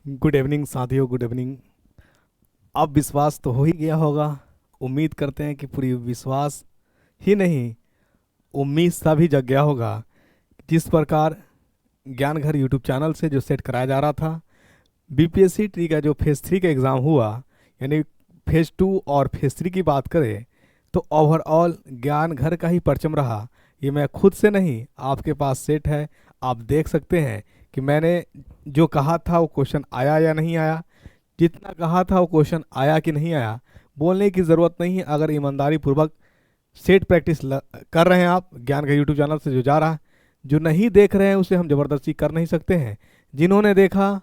Good evening साथियों, good evening. अब विश्वास तो हो ही गया होगा। उम्मीद करते हैं कि पूरी विश्वास ही नहीं, उम्मीद सा भी जग गया होगा। जिस प्रकार ज्ञान घर यूट्यूब चैनल से जो सेट कराया जा रहा था, बीपीएससी ट्री का जो फेज़ 3 का एग्ज़ाम हुआ, यानी फेज़ 2 और फेज़ 3 की बात करें तो ओवरऑल ज्ञान घर का ही परचम रहा। ये मैं खुद से नहीं, आपके पास सेट है, आप देख सकते हैं कि मैंने जो कहा था वो क्वेश्चन आया या नहीं आया। जितना कहा था वो क्वेश्चन आया कि नहीं आया, बोलने की ज़रूरत नहीं है। अगर ईमानदारी पूर्वक सेट प्रैक्टिस कर रहे हैं आप ज्ञान का यूट्यूब चैनल से जो जा रहा है, जो नहीं देख रहे हैं उसे हम ज़बरदस्ती कर नहीं सकते हैं। जिन्होंने देखा,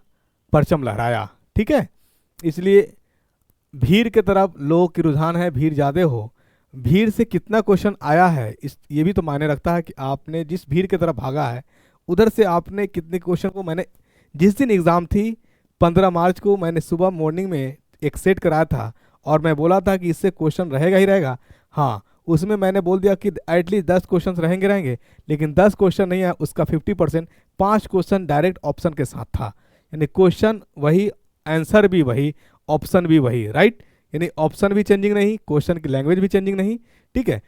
परचम लहराया, ठीक है। इसलिए भीड़ के तरफ लोगों की रुझान है, भीड़ ज़्यादा हो, भीड़ से कितना क्वेश्चन आया है इस ये भी तो मायने रखता है कि आपने जिस भीड़ की तरफ भागा है उधर से आपने कितने क्वेश्चन को। मैंने जिस दिन एग्ज़ाम थी 15 मार्च को, मैंने सुबह मॉर्निंग में एक सेट कराया था और मैं बोला था कि इससे क्वेश्चन रहेगा ही रहेगा। हाँ, उसमें मैंने बोल दिया कि एटलीस्ट 10 क्वेश्चन रहेंगे रहेंगे, लेकिन 10 क्वेश्चन नहीं है, उसका 50%, 5 क्वेश्चन डायरेक्ट ऑप्शन के साथ था। यानी क्वेश्चन वही, आंसर भी वही, ऑप्शन भी वही, राइट। यानी ऑप्शन भी चेंजिंग नहीं, क्वेश्चन की लैंग्वेज भी चेंजिंग नहीं, ठीक है।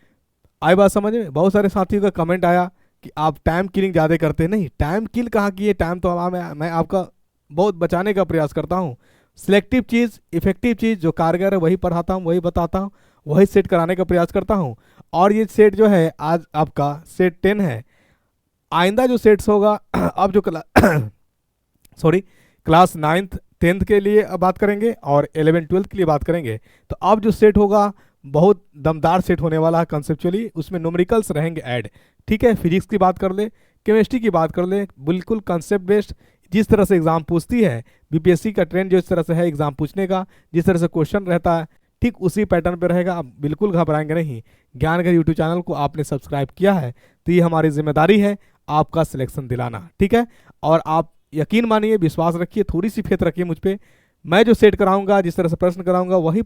आई बात समझ में? बहुत सारे साथियों का कमेंट आया कि आप टाइम किलिंग ज़्यादा करते हैं। नहीं, टाइम किल कहाँ किए, टाइम तो मैं आपका बहुत बचाने का प्रयास करता हूँ। सिलेक्टिव चीज़, इफेक्टिव चीज़ जो कारगर है वही पढ़ाता हूँ, वही बताता हूँ, वही सेट कराने का प्रयास करता हूँ। और ये सेट जो है आज आपका सेट 10 है। आइंदा जो सेट्स होगा अब जो सॉरी, क्लास 9th 10th के लिए अब बात करेंगे और 11th 12th के लिए बात करेंगे। तो अब जो सेट होगा बहुत दमदार सेट होने वाला है कंसेप्चुअली। उसमें न्यूमेरिकल्स रहेंगे ऐड, ठीक है। फिजिक्स की बात कर ले, केमिस्ट्री की बात कर ले, बिल्कुल कंसेप्ट बेस्ड। जिस तरह से एग्जाम पूछती है बीपीएससी का ट्रेंड, जो इस तरह से है एग्जाम पूछने का, जिस तरह से क्वेश्चन रहता है, ठीक उसी पैटर्न पर रहेगा। आप बिल्कुल घबराएंगे नहीं। ज्ञान का यूट्यूब चैनल को आपने सब्सक्राइब किया है तो ये हमारी जिम्मेदारी है आपका सिलेक्शन दिलाना, ठीक है। और आप यकीन मानिए, विश्वास रखिए, थोड़ी सी फेथ रखिए मुझ पे। मैं जो सेट कराऊंगा, जिस तरह से प्रश्न कराऊंगा, वही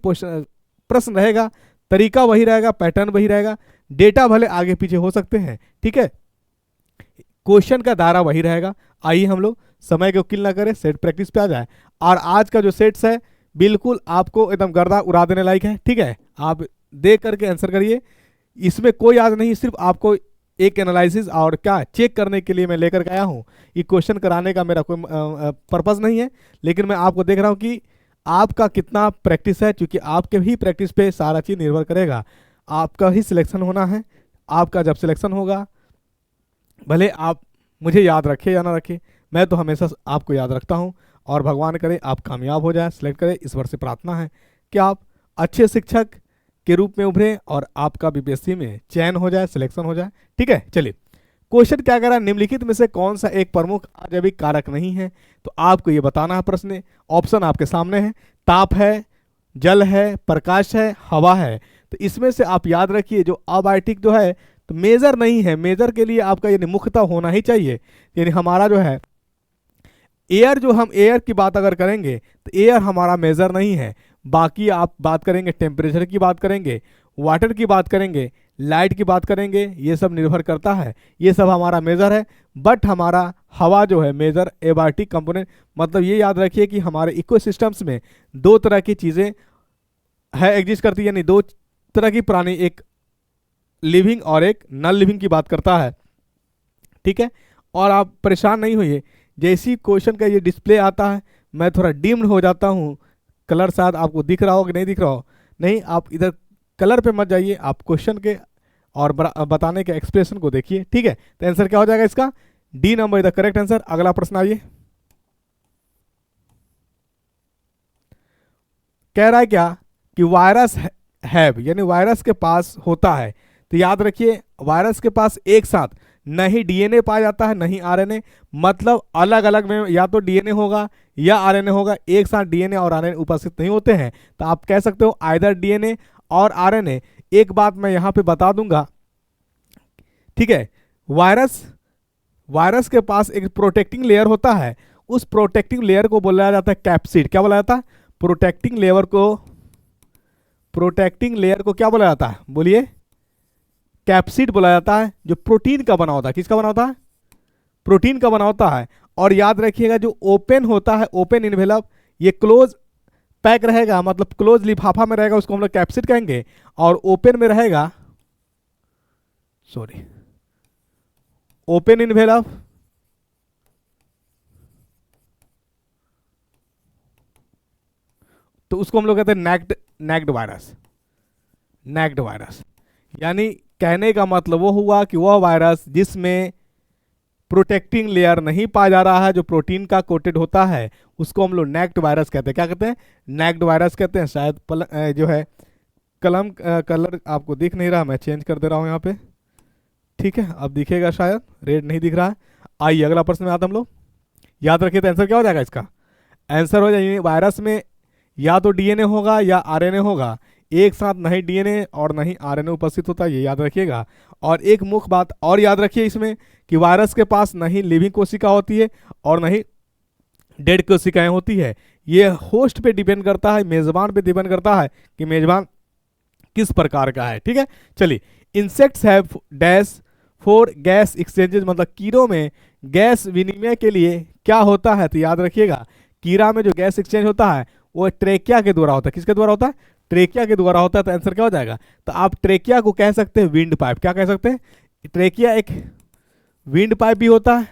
प्रश्न रहेगा, तरीका वही रहेगा, पैटर्न वही रहेगा। डेटा भले आगे पीछे हो सकते हैं, ठीक है, क्वेश्चन का दायरा वही रहेगा। आइए हम लोग समय को किल ना करें, सेट प्रैक्टिस पे आ जाए। और आज का जो सेट्स है बिल्कुल आपको एकदम गर्दा उड़ा देने लायक है, ठीक है। आप देख करके आंसर करिए, इसमें कोई याद नहीं, सिर्फ आपको एक एनालिसिस और क्या चेक करने के लिए मैं लेकर के आया हूँ। ये क्वेश्चन कराने का मेरा कोई पर्पज़ नहीं है, लेकिन मैं आपको देख रहा हूँ कि आपका कितना प्रैक्टिस है, क्योंकि आपके ही प्रैक्टिस पे सारा चीज़ निर्भर करेगा। आपका ही सिलेक्शन होना है। आपका जब सिलेक्शन होगा, भले आप मुझे याद रखें या ना रखें, मैं तो हमेशा आपको याद रखता हूँ। और भगवान करे आप कामयाब हो जाए, सिलेक्ट करें। ईश्वर से प्रार्थना है कि आप अच्छे शिक्षक के रूप में उभरें और आपका बीपीएससी में चयन हो जाए, सिलेक्शन हो जाए, ठीक है। चलिए, क्वेश्चन क्या कह रहा है, निम्नलिखित में से कौन सा एक प्रमुख आजैविक कारक नहीं है। तो आपको ये बताना है प्रश्न। ऑप्शन आपके सामने है, ताप है, जल है, प्रकाश है, हवा है। तो इसमें से आप याद रखिए, जो अबायोटिक जो है तो मेजर नहीं है। मेजर के लिए आपका यानी मुख्यतः होना ही चाहिए। यानी हमारा जो है एयर, जो हम एयर की बात अगर करेंगे तो एयर हमारा मेजर नहीं है। बाकी आप बात करेंगे, टेम्परेचर की बात करेंगे, वाटर की बात करेंगे, लाइट की बात करेंगे, ये सब निर्भर करता है, ये सब हमारा मेजर है। बट हमारा हवा जो है मेजर एबायोटिक कंपोनेंट। मतलब ये याद रखिए कि हमारे इकोसिस्टम्स में दो तरह की चीज़ें है एग्जिस्ट करती है, यानी दो तरह की प्राणी, एक लिविंग और एक नॉन लिविंग की बात करता है, ठीक है। और आप परेशान नहीं होइए, जैसी क्वेश्चन का ये डिस्प्ले आता है मैं थोड़ा डिम्ड हो जाता हूँ। कलर शायद आपको दिख रहा हो कि नहीं दिख रहा हो, नहीं, आप इधर कलर पे मत जाइए, आप क्वेश्चन के और बताने के एक्सप्रेशन को देखिए, ठीक है। तो आंसर क्या हो जाएगा इसका? D number is the correct answer. अगला प्रश्न आइए। कह रहा है क्या कि वायरस हैव, यानी वायरस के पास होता है। तो याद रखिए, वायरस के पास एक साथ नहीं डीएनए पाया जाता है, नहीं आरएनए। मतलब अलग अलग में या तो डीएनए होगा या आरएनए होगा, एक साथ डीएनए और आरएनए उपस्थित नहीं होते हैं। तो आप कह सकते हो आइदर डीएनए और आरएनए। एक बात मैं यहाँ पे बता दूंगा, ठीक है। वायरस वायरस के पास एक प्रोटेक्टिंग लेयर होता है, उस प्रोटेक्टिंग लेयर को बोला जाता है कैप्सिड। क्या बोला जाता है? प्रोटेक्टिंग लेयर को क्या बोला जाता है? बोलिए। कैप्सिड बोला जाता है, जो प्रोटीन का बना होता है। किसका बना होता है? प्रोटीन का बना होता है। और याद रखिएगा जो ओपन होता है, ओपन इन्वेलप, ये क्लोज पैक रहेगा, मतलब क्लोज लिफाफा में रहेगा, उसको हम लोग कैप्सिड कहेंगे। और ओपन में रहेगा, सॉरी, ओपन इन्वेलप तो उसको हम लोग कहते हैं नेक्ड वायरस। नेक्ड वायरस यानी कहने का मतलब वो हुआ कि वह वायरस जिसमें प्रोटेक्टिंग लेयर नहीं पाया जा रहा है, जो प्रोटीन का कोटेड होता है, उसको हम लोग नेक्ड वायरस कहते हैं। क्या कहते हैं? नेक्ड वायरस कहते हैं। शायद जो है कलम कलर आपको दिख नहीं रहा, मैं चेंज कर दे रहा हूँ यहाँ पे, ठीक है, अब दिखेगा शायद, रेड नहीं दिख रहा है। आइए अगला प्रश्न में आते हम लोग। याद रखिए तो आंसर क्या हो जाएगा इसका? आंसर हो जाएगा वायरस में या तो डीएनए होगा या आरएनए होगा, एक साथ नहीं डीएनए और नहीं आरएनए उपस्थित होता है, ये याद रखिएगा। और एक मुख्य बात और याद रखिए इसमें कि वायरस के पास नहीं लिविंग कोशिका होती है और नहीं डेड कोशिकाएं होती है। ये होस्ट पे डिपेंड करता है, मेजबान पे डिपेंड करता है कि मेजबान किस प्रकार का है, ठीक है। चलिए, insects have dash for gas exchanges, मतलब कीड़ों में गैस विनिमय के लिए क्या होता है? तो याद रखिएगा कीड़ा में जो गैस एक्सचेंज होता है वो ट्रेकिया के द्वारा होता है। किसके द्वारा होता है? ट्रेकिया के द्वारा होता है। तो आंसर क्या हो जाएगा? तो आप ट्रेकिया को कह सकते हैं विंड पाइप। क्या कह सकते हैं? ट्रेकिया एक विंड पाइप भी होता है।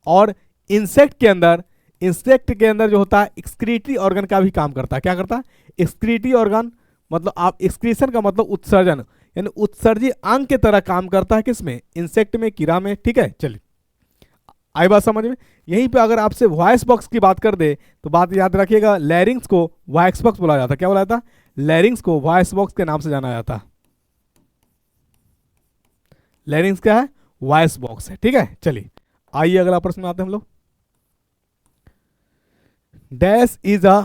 और इंसेक्ट के अंदर जो होता है एक्सक्रीटरी ऑर्गन का भी काम करता है। क्या करता है? एक्सक्रीटरी ऑर्गन, मतलब आप एक्सक्रीशन का मतलब उत्सर्जन, यानी उत्सर्जी अंग की तरह काम करता है। किसमें? इंसेक्ट में, कीड़ा में, ठीक है। चलिए, आई बात समझ में? यहीं पे अगर आपसे वॉइस बॉक्स की बात कर दे तो बात याद रखिएगा, लैरिंग्स को वॉइस बॉक्स बोला जाता है। क्या बोला जाता? लैरिंग्स को वॉइस बॉक्स के नाम से जाना जाता है। लैरिंग्स क्या है? वॉइस बॉक्स है, ठीक है। चलिए आइए अगला प्रश्न में आते हैं हम लोग। Dash is a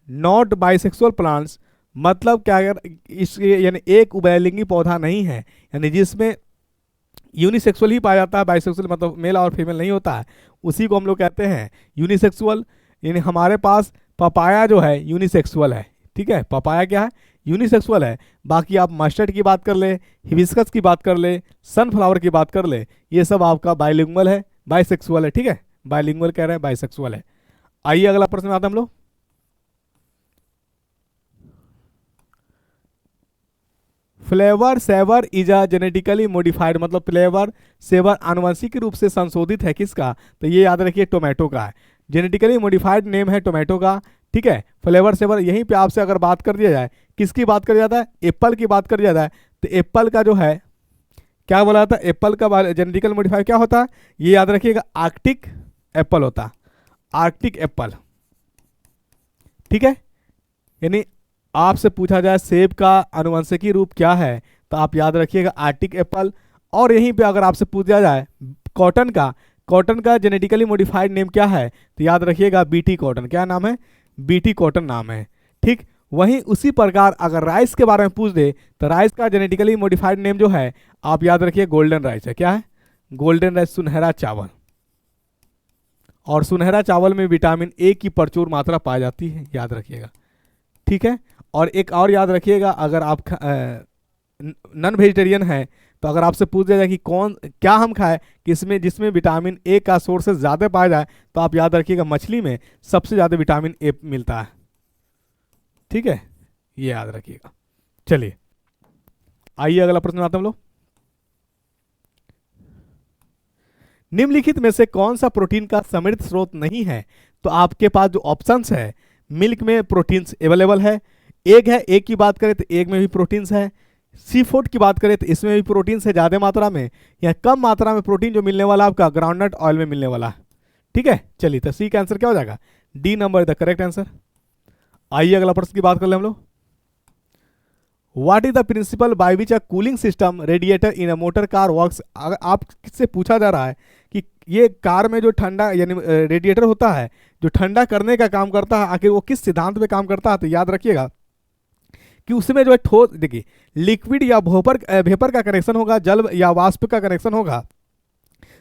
not bisexual plants, मतलब क्या? अगर इस यानी एक उभयलिंगी पौधा नहीं है, यानी जिसमें यूनिसेक्सुअल ही पाया जाता है, बाइसेक्सुअल मतलब मेल और फीमेल नहीं होता है, उसी को हम लोग कहते हैं यूनिसेक्सुअल। यानी हमारे पास पपाया जो है यूनिसेक्सुअल है, ठीक है। पपाया क्या है? यूनिसेक्सुअल है। बाकी आप मस्टर्ड की बात कर ले, हिबिस्कस की बात कर ले, सनफ्लावर की बात कर ले, ये सब आपका बाइलिंगुअल है, बाइसेक्सुअल है, ठीक है। बाइलिंगुअल कह रहे हैं, बाइसेक्सुअल है। आइए अगला प्रश्न में आते हैं हम लोग। Flavr Savr is a genetically modified, मतलब फ्लेवर सेवर आनुवंशिक रूप से संशोधित है। किसका? तो ये याद रखिए टोमेटो का है। जेनेटिकली मॉडिफाइड नेम है टोमेटो का, ठीक है। फ्लेवर सेवर, यहीं पे आपसे अगर बात कर दिया जाए, किसकी बात कर जाता है? एप्पल की बात कर जाता है। तो एप्पल का जो है क्या बोला था? एप्पल का जेनेटिकल मॉडिफाइड क्या होता है? ये याद रखिएगा आर्कटिक एप्पल होता है। आर्कटिक एप्पल, ठीक है। यानी आपसे पूछा जाए सेब का आनुवंशिकी रूप क्या है, तो आप याद रखिएगा आर्टिक एप्पल। और यहीं पे अगर आपसे पूछा जाए कॉटन का जेनेटिकली मॉडिफाइड नेम क्या है, तो याद रखिएगा बीटी कॉटन। क्या नाम है? बीटी कॉटन नाम है, ठीक। वहीं उसी प्रकार अगर राइस के बारे में पूछ दे तो राइस का जेनेटिकली मॉडिफाइड नेम जो है आप याद रखिए गोल्डन राइस है। क्या है? गोल्डन राइस, सुनहरा चावल। और सुनहरा चावल में विटामिन ए की प्रचुर मात्रा पाई जाती है, याद रखिएगा, ठीक है। और एक और याद रखिएगा, अगर आप नॉन वेजिटेरियन है तो अगर आपसे पूछ दिया जाए कि क्या हम खाएं जिसमें विटामिन ए का सोर्सेज ज़्यादा पाया जाए, तो आप याद रखिएगा मछली में सबसे ज़्यादा विटामिन ए मिलता है, ठीक है, ये याद रखिएगा। चलिए आइए अगला प्रश्न आते हम लोग। निम्नलिखित में से कौन सा प्रोटीन का समृद्ध स्रोत नहीं है? तो आपके पास जो ऑप्शंस है, मिल्क में प्रोटीन्स अवेलेबल है, एग है, एग की बात करें तो एग में भी प्रोटीन्स है, सी फूड की बात करें तो इसमें भी प्रोटीन्स है ज़्यादा मात्रा में, या कम मात्रा में प्रोटीन जो मिलने वाला आपका ग्राउंडनट ऑयल में मिलने वाला है, ठीक है। चलिए तो सी का आंसर क्या हो जाएगा? D number the correct answer. आइए अगला प्रश्न की बात कर ले हम लोग। What is the principal by which a cooling system radiator in a motor car works? अगर आपसे पूछा जा रहा है कि ये कार में जो ठंडा यानी रेडिएटर होता है जो ठंडा करने का काम करता है, आखिर वो किस सिद्धांत पे काम करता है? तो याद रखिएगा कि उसमें जो है ठोस, देखिए लिक्विड या वेपर का कनेक्शन होगा, जल या वाष्प का कनेक्शन होगा।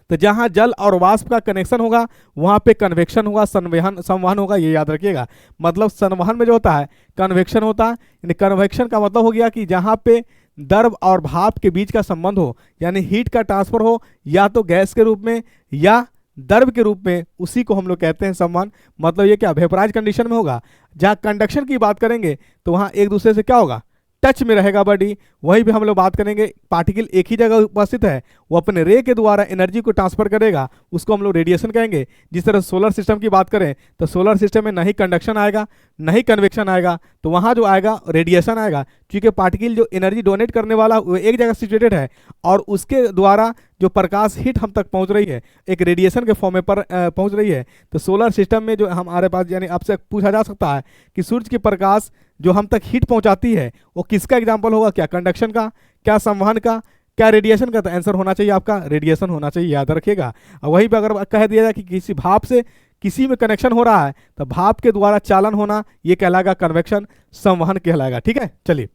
तो जहां जल और वाष्प का कनेक्शन होगा वहां पे कन्वेक्शन होगा, संवहन होगा, ये याद रखिएगा। मतलब संवहन में जो होता है कन्वेक्शन होता है, यानी कन्वेक्शन का मतलब हो गया कि जहां पे द्रव और भाप के बीच का संबंध हो, यानी हीट का ट्रांसफर हो या तो गैस के रूप में या द्रव के रूप में, उसी को हम लोग कहते हैं संवहन। मतलब ये क्या वेपराइज कंडीशन में होगा। जहाँ कंडक्शन की बात करेंगे तो वहाँ एक दूसरे से क्या होगा, टच में रहेगा बॉडी। वहीं पे हम लोग बात करेंगे पार्टिकल एक ही जगह उपस्थित है, वो अपने रे के द्वारा एनर्जी को ट्रांसफर करेगा, उसको हम लोग रेडिएशन कहेंगे। जिस तरह सोलर सिस्टम की बात करें तो सोलर सिस्टम में ना ही कंडक्शन आएगा ना ही कन्वेक्शन आएगा, तो वहाँ जो आएगा रेडिएशन आएगा, क्योंकि पार्टिकल जो एनर्जी डोनेट करने वाला वो एक जगह सिचुएटेड है और उसके द्वारा जो प्रकाश हीट हम तक पहुँच रही है एक रेडिएशन के फॉर्म में पर पहुँच रही है। तो सोलर सिस्टम में जो हमारे पास, यानी आपसे पूछा जा सकता है कि सूर्य की प्रकाश जो हम तक हीट पहुंचाती है वो किसका एग्जांपल होगा, क्या कंडक्शन का, क्या संवहन का, क्या रेडिएशन का। तो आंसर होना चाहिए आपका रेडिएशन होना चाहिए, याद रखिएगा। और वहीं पर अगर कह दिया जाए कि किसी भाप से किसी में कनेक्शन हो रहा है तो भाप के द्वारा चालन होना ये कहलाएगा कन्वेक्शन, संवहन कहलाएगा। ठीक है, चलिए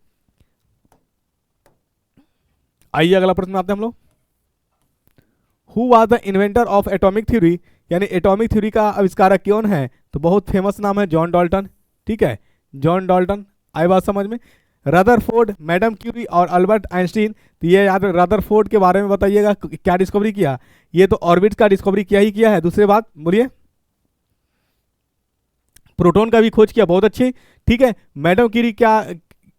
आइए अगला प्रश्न आते हैं हम लोग। Who was the inventor of atomic theory, यानी एटॉमिक थ्योरी का आविष्कारक कौन है। तो बहुत फेमस नाम है जॉन डाल्टन। ठीक है, जॉन डाल्टन, आई बात समझ में। रदरफोर्ड, मैडम क्यूरी और अल्बर्ट आइंस्टीन। तो ये याद, रदरफोर्ड के बारे में बताइएगा क्या डिस्कवरी किया। ये तो ऑर्बिट का डिस्कवरी किया ही किया है। दूसरी बात बोलिए, प्रोटॉन का भी खोज किया, बहुत अच्छी। ठीक है, मैडम क्यूरी क्या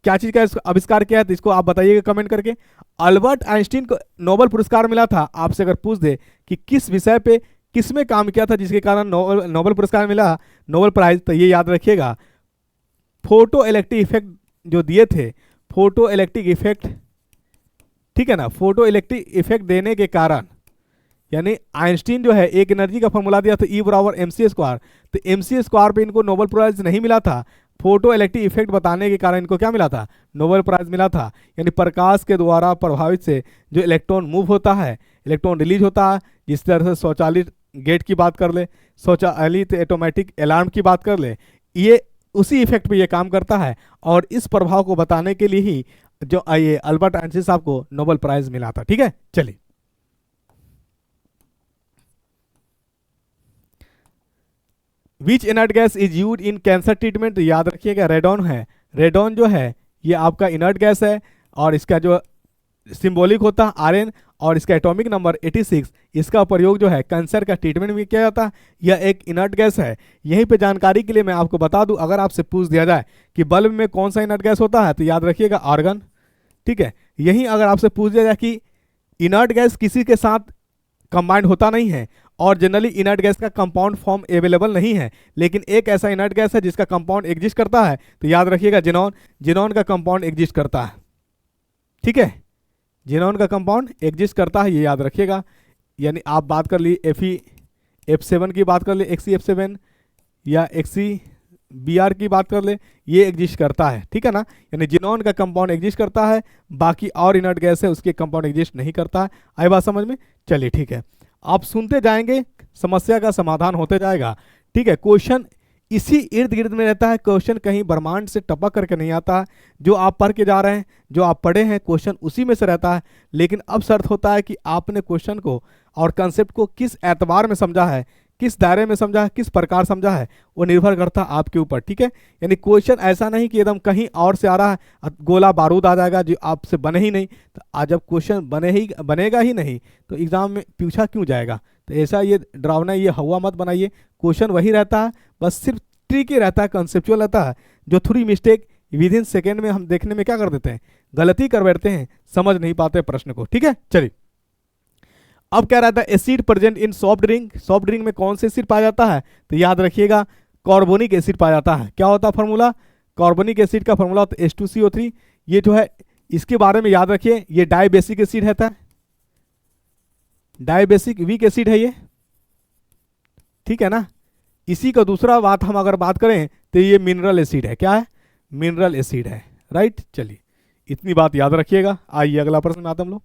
क्या चीज का आविष्कार किया है, तो इसको आप बताइएगा कमेंट करके। अल्बर्ट आइंस्टीन को नोबेल पुरस्कार मिला था। आपसे अगर पूछ दे कि किस विषय पे किसमें काम किया था जिसके कारण नोबेल पुरस्कार मिला, नोबेल प्राइज, तो ये याद रखिएगा फोटो इलेक्ट्रिक इफेक्ट जो दिए थे, फोटो इलेक्ट्रिक इफेक्ट। ठीक है ना, फोटो इलेक्ट्रिक इफेक्ट देने के कारण, यानी आइंस्टीन जो है एक एनर्जी का फॉर्मूला दिया था E/mc², तो mc² पे इनको नोबेल प्राइज नहीं मिला था, फोटो इलेक्ट्रिक इफेक्ट बताने के कारण इनको क्या मिला था, नोबेल प्राइज मिला था। यानी प्रकाश के द्वारा प्रभावित से जो इलेक्ट्रॉन मूव होता है, इलेक्ट्रॉन रिलीज होता है, जिस तरह से स्वचालित गेट की बात कर ले, स्वचालित ऑटोमेटिक अलार्म की बात कर ले, ये उसी इफेक्ट पे ये काम करता है। और इस प्रभाव को बताने के लिए ही जो ये अल्बर्ट आइंस्टीन साहब को नोबेल प्राइज मिला था। ठीक है, चलिए which inert gas is use in cancer treatment. तो याद रखिएगा रेडॉन है। रेडॉन जो है ये आपका इनर्ट गैस है और इसका जो सिंबॉलिक होता है Rn और इसका एटॉमिक नंबर 86। इसका प्रयोग जो है कैंसर का ट्रीटमेंट में किया जाता है। यह एक इनर्ट गैस है। यहीं पे जानकारी के लिए मैं आपको बता दूं, अगर आपसे पूछ दिया जाए कि बल्ब में कौन सा इनर्ट गैस होता है, तो याद रखिएगा आर्गन। ठीक है, यहीं अगर आपसे पूछ दिया जाए कि इनर्ट गैस किसी के साथ कंबाइंड होता नहीं है और जनरली इनर्ट गैस का कंपाउंड फॉर्म अवेलेबल नहीं है, लेकिन एक ऐसा इनर्ट गैस है जिसका कंपाउंड एग्जिस्ट करता है, तो याद रखिएगा जिनॉन। जिनॉन का कंपाउंड एग्जिस्ट करता है। ठीक है, जिनॉन का कंपाउंड एग्जिस्ट करता है, ये याद रखिएगा। यानी आप बात कर ली Fe(F7) की बात कर ले, XeF7 या XeBr की बात कर ले, ये एग्जिस्ट करता है। ठीक है ना, यानी जिनॉन का कंपाउंड एग्जिस्ट करता है, बाकी और इनर्ट गैस है उसके कंपाउंड एग्जिस्ट नहीं करता है। आई बात समझ में। चलिए ठीक है, आप सुनते जाएंगे, समस्या का समाधान होते जाएगा। ठीक है, क्वेश्चन इसी इर्द गिर्द में रहता है, क्वेश्चन कहीं ब्रह्मांड से टपक करके नहीं आता है। जो आप पढ़ के जा रहे हैं, जो आप पढ़े हैं, क्वेश्चन उसी में से रहता है। लेकिन अब शर्त होता है कि आपने क्वेश्चन को और कंसेप्ट को किस एतबार में समझा है, किस दायरे में समझा है, किस प्रकार समझा है, वो निर्भर करता है आपके ऊपर। ठीक है, यानी क्वेश्चन ऐसा नहीं कि एकदम कहीं और से आ रहा है, गोला बारूद आ जाएगा जो आपसे बने ही नहीं। तो आज जब क्वेश्चन बनेगा ही नहीं तो एग्जाम में पूछा क्यों जाएगा। तो ऐसा ये डरावना, ये हवा मत बनाइए। क्वेश्चन वही रहता है, बस सिर्फ ट्रिकी रहता है, कंसेप्चुअल रहता है। जो थोड़ी मिस्टेक विद इन सेकेंड में हम देखने में क्या कर देते हैं, गलती कर बैठते हैं, समझ नहीं पाते प्रश्न को। ठीक है, चलिए अब क्या रहता है, acid present in soft drink. Soft drink में कौन से एसिड पाया जाता है, तो याद रखिएगा कार्बोनिक एसिड पाया जाता है। क्या होता है फॉर्मूला, कार्बोनिक एसिड का फॉर्मूला होता है H2CO3। ये जो है इसके बारे में याद रखिए, ये डाइबेसिक एसिड रहता है, डाइबेसिक वीक एसिड है ये। ठीक है ना, इसी का दूसरा बात हम अगर बात करें तो ये मिनरल एसिड है। क्या है, मिनरल एसिड है। राइट, चलिए इतनी बात याद रखिएगा। आइए अगला प्रश्न में आते हम लोग।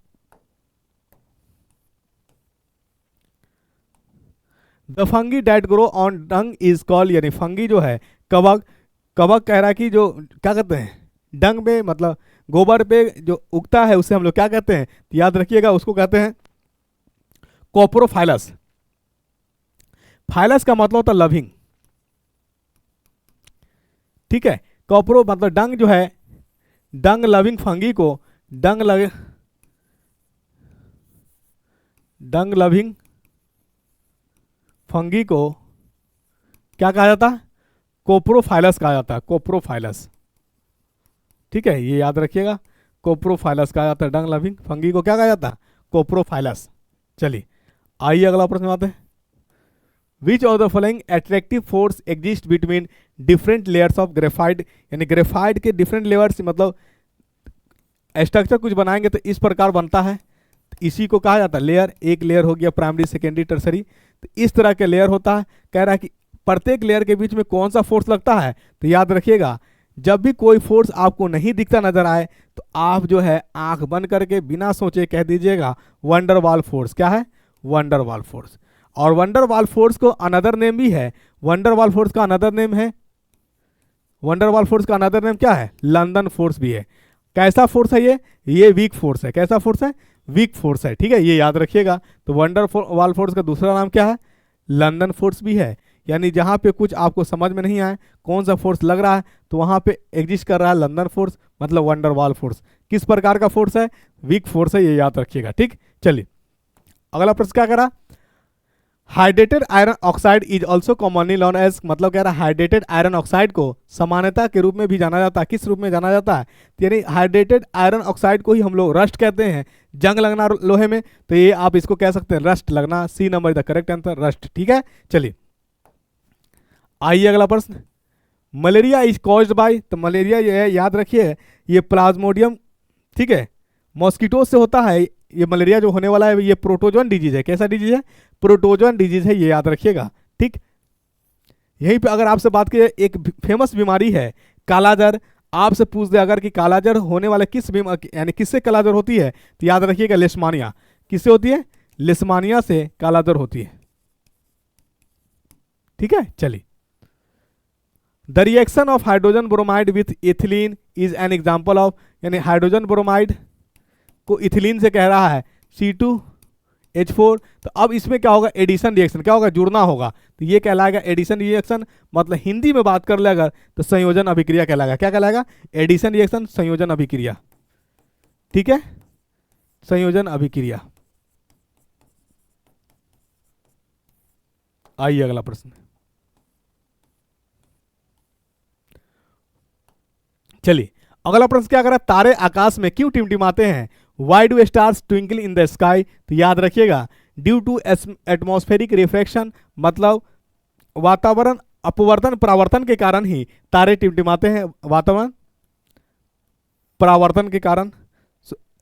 The fungi that grow on dung is called, यानी फंगी जो है कवक। कवक कह रहा है कि जो क्या कहते हैं, डंग में मतलब गोबर पे जो उगता है उसे हम लोग क्या कहते हैं, तो याद रखिएगा उसको कहते हैं कोप्रोफाइलस। फाइलस का मतलब होता है लविंग। ठीक है, कोप्रो मतलब डंग जो है, डंग लविंग फंगी को डंग लविंग फंगी को क्या कहा जाता है? कोप्रोफाइलस कहा जाता है, कोप्रोफाइलस। ठीक है, ये याद रखिएगा, कोप्रोफाइलस कहा जाता है। डंग लविंग फंगी को क्या कहा जाता है? कोप्रोफाइलस। चलिए आइए अगला प्रश्न आते हैं। विच of the following attractive force exist between different layers of graphite, यानी ग्रेफाइट के डिफरेंट लेयर्स, मतलब स्ट्रक्चर कुछ बनाएंगे तो इस प्रकार बनता है, तो इसी को कहा जाता है लेयर। एक लेयर हो गया प्राइमरी, सेकेंडरी, टर्सरी, तो इस तरह के लेयर होता है। कह रहा है कि प्रत्येक लेयर के बीच में कौन सा फोर्स लगता है, तो याद रखिएगा जब भी कोई फोर्स आपको नहीं दिखता नजर आए तो आप जो है आंख बंद करके बिना सोचे कह दीजिएगा वंडरवाल फोर्स। क्या है? Van der Waals force. और वंडरवाल फोर्स को अनदर नेम भी है, वंडरवाल फोर्स का अनदर नेम है, वंडरवाल फोर्स का अनदर नेम क्या है? लंदन फोर्स भी है। कैसा फोर्स है ये वीक फोर्स है। कैसा फोर्स है? वीक फोर्स है। ठीक है, ये याद रखिएगा। तो वंडरवाल फोर्स का दूसरा नाम क्या है? लंदन फोर्स भी है। यानी जहां पे कुछ आपको समझ में नहीं आए कौन सा फोर्स लग रहा है तो वहां पे एग्जिस्ट कर रहा है लंदन फोर्स, मतलब वंडरवाल फोर्स। किस प्रकार का फोर्स है? वीक फोर्स है, ये याद रखिएगा। ठीक, चलिए अगला प्रश्न क्या करा? Hydrated iron oxide is also commonly known as, मतलब कह रहा है हाइड्रेटेड आयरन ऑक्साइड को समानता के रूप में भी जाना जाता है। किस रूप में जाना जाता है? तो यानी हाइड्रेटेड आयरन ऑक्साइड को ही हम लोग रस्ट कहते हैं। जंग लगना लोहे में, तो ये आप इसको कह सकते हैं रस्ट लगना। C number is the correct answer, rust. ठीक है, चलिए आइए अगला प्रश्न। मलेरिया इज कॉज्ड बाय, तो मलेरिया ये है, याद रखिए ये प्लाज्मोडियम, ठीक है, मॉस्किटो से होता है। ये मलेरिया जो होने वाला है ये प्रोटोजोन डिजीज है। कैसा डिजीज है? प्रोटोजोन डिजीज है, ये याद रखिएगा। ठीक, यहीं पे अगर आपसे बात की एक फेमस बीमारी है कालाजार, आपसे पूछ दे अगर कि कालाजार होने वाला किस बीमारी, यानी किससे कालाजार होती है, तो याद रखिएगा लेशमानिया। किससे होती है? लेशमानिया से कालाजार होती है। ठीक है, चलिए the reaction of hydrogen bromide with ethylene is an example of, यानी हाइड्रोजन ब्रोमाइड को इथिलीन से कह रहा है C2H4। तो अब इसमें क्या होगा? Addition reaction. क्या होगा? जुड़ना होगा, तो ये कहलाएगा एडिशन रिएक्शन। मतलब हिंदी में बात कर ले अगर तो संयोजन अभिक्रिया कहलाएगा। क्या कहलाएगा? एडिशन रिएक्शन, संयोजन अभिक्रिया। ठीक है, संयोजन अभिक्रिया। आइए अगला प्रश्न। चलिए अगला प्रश्न क्या करा? तारे आकाश में क्यों टिमटिमाते हैं? Why do stars twinkle in the sky, तो याद रखिएगा ड्यू टू एटमॉस्फेरिक रिफ्रैक्शन, मतलब वातावरण अपवर्तन परावर्तन के कारण ही तारे टिमटिमाते हैं। वातावरण परावर्तन के कारण,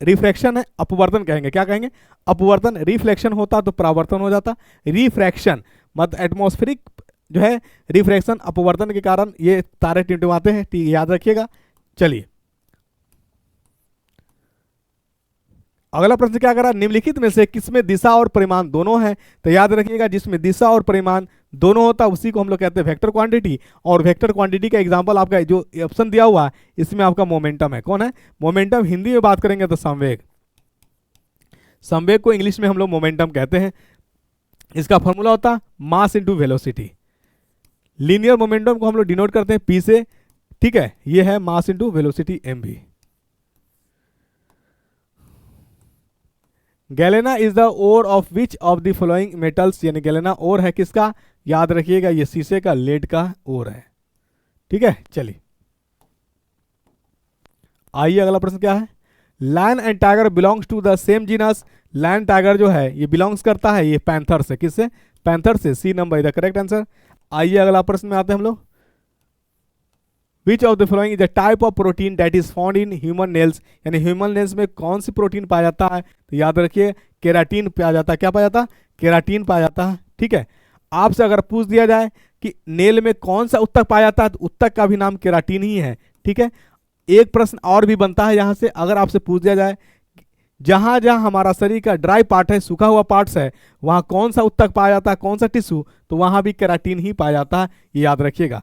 रिफ्रैक्शन है, अपवर्तन कहेंगे। क्या कहेंगे? अपवर्तन। रिफ्लेक्शन होता तो परावर्तन हो जाता। रिफ्रैक्शन मतलब एटमॉस्फेरिक जो है रिफ्रैक्शन, अपवर्तन के कारण ये तारे टिमटिमाते हैं। ठीक, याद रखिएगा। चलिए अगला प्रश्न क्या करा? निम्नलिखित में से किसमें दिशा और परिमाण दोनों हैं, तो याद रखिएगा जिसमें दिशा और परिमाण दोनों होता है उसी को हम लोग कहते हैं वेक्टर क्वांटिटी। और वेक्टर क्वांटिटी का एग्जांपल आपका जो ऑप्शन दिया हुआ है इसमें आपका मोमेंटम है। कौन है? मोमेंटम। हिंदी में बात करेंगे तो संवेग। संवेग को इंग्लिश में हम लोग मोमेंटम कहते हैं। इसका फॉर्मूला होता है mass into velocity. Linear momentum को हम लोग डिनोट करते हैं पी से। ठीक है, ये है mass into velocity mv। Galena is the ore of which of the following metals, यानी गैलेना ओर है किसका? याद रखिएगा ये शीशे का, लेड का ओर है। ठीक है, चलिए आइए अगला प्रश्न क्या है? Lion and tiger belongs to the same genus. Lion tiger जो है ये बिलोंग्स करता है ये पैंथर से। किससे? पैंथर से। C number is the correct answer. आइए अगला प्रश्न में आते हैं हम लोग। Which of the following is the type of protein that is found in human nails, यानी ह्यूमन नेल्स में कौन सी प्रोटीन पाया जाता है? तो याद रखिए केराटिन पाया जाता है। क्या पाया जाता है? केराटिन पाया जाता है। ठीक है, आपसे अगर पूछ दिया जाए कि नेल में कौन सा उत्तक पाया जाता है तो उत्तक का भी नाम केराटिन ही है। ठीक है, एक प्रश्न और भी बनता है यहां से, अगर आपसे पूछ दिया जाए जहां जहां हमारा शरीर का ड्राई पार्ट है, सूखा हुआ पार्ट्स है, वहां कौन सा उत्तक पाया जाता है, कौन सा टिश्यू, तो वहां भी केराटिन ही पाया जाता है। ये याद रखिएगा।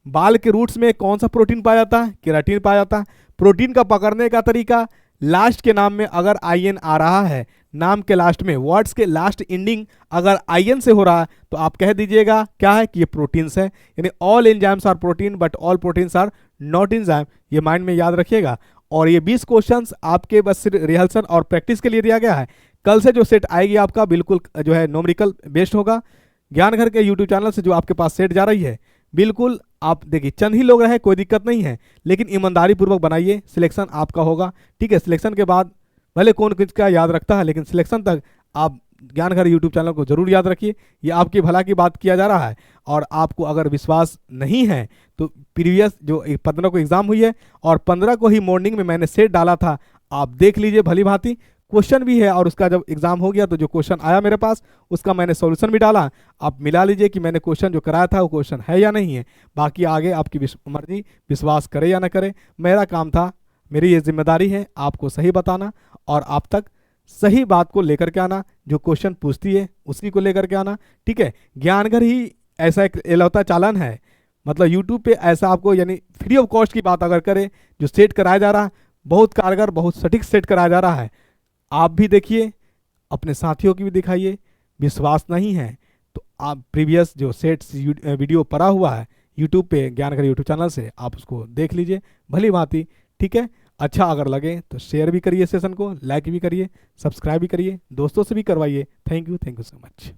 बाल के रूट्स में कौन सा प्रोटीन पाया जाता है? केराटिन पाया जाता है। प्रोटीन का पकड़ने का तरीका, लास्ट के नाम में अगर आईएन आ रहा है, नाम के लास्ट में वर्ड्स के लास्ट एंडिंग अगर आईएन से हो रहा है तो आप कह दीजिएगा क्या है कि ये प्रोटीन्स है। यानी all enzymes are protein but all proteins are not enzyme. ये माइंड में याद रखिएगा। और ये 20 क्वेश्चंस आपके बस सिर्फ रिहर्सल और प्रैक्टिस के लिए दिया गया है। कल से जो सेट आएगी आपका बिल्कुल जो है न्यूमेरिकल बेस्ड होगा। ज्ञान घर के यूट्यूब चैनल से जो आपके पास सेट जा रही है बिल्कुल आप देखिए, चंद ही लोग रहे कोई दिक्कत नहीं है, लेकिन ईमानदारी पूर्वक बनाइए, सिलेक्शन आपका होगा। ठीक है, सिलेक्शन के बाद भले कौन किसका याद रखता है, लेकिन सिलेक्शन तक आप ज्ञान घर यूट्यूब चैनल को जरूर याद रखिए। ये आपकी भला की बात किया जा रहा है। और आपको अगर विश्वास नहीं है तो प्रीवियस जो 15 को एग्जाम हुई है और 15 को ही मॉर्निंग में मैंने सेट डाला था, आप देख लीजिए भली भांति। क्वेश्चन भी है और उसका जब एग्जाम हो गया तो जो क्वेश्चन आया मेरे पास उसका मैंने सॉल्यूशन भी डाला। आप मिला लीजिए कि मैंने क्वेश्चन जो कराया था वो क्वेश्चन है या नहीं है। बाकी आगे आपकी मर्जी, विश्वास करे या ना करे, मेरा काम था, मेरी ये जिम्मेदारी है आपको सही बताना और आप तक सही बात को लेकर के आना। जो क्वेश्चन पूछती है उसी को लेकर के आना। ठीक है, ज्ञानगर ही ऐसा एक इकलौता चालन है, मतलब यूट्यूब पे ऐसा आपको यानी फ्री ऑफ कॉस्ट की बात अगर करें, जो सेट कराया जा रहा है बहुत कारगर, बहुत सटीक सेट कराया जा रहा है। आप भी देखिए, अपने साथियों की भी दिखाइए। विश्वास नहीं है तो आप प्रीवियस जो सेट्स वीडियो पड़ा हुआ है यूट्यूब पे, ज्ञानगर यूट्यूब चैनल से, आप उसको देख लीजिए भली भांति। ठीक है, अच्छा अगर लगे तो शेयर भी करिए सेशन को, लाइक भी करिए, सब्सक्राइब भी करिए, दोस्तों से भी करवाइए। Thank you so much.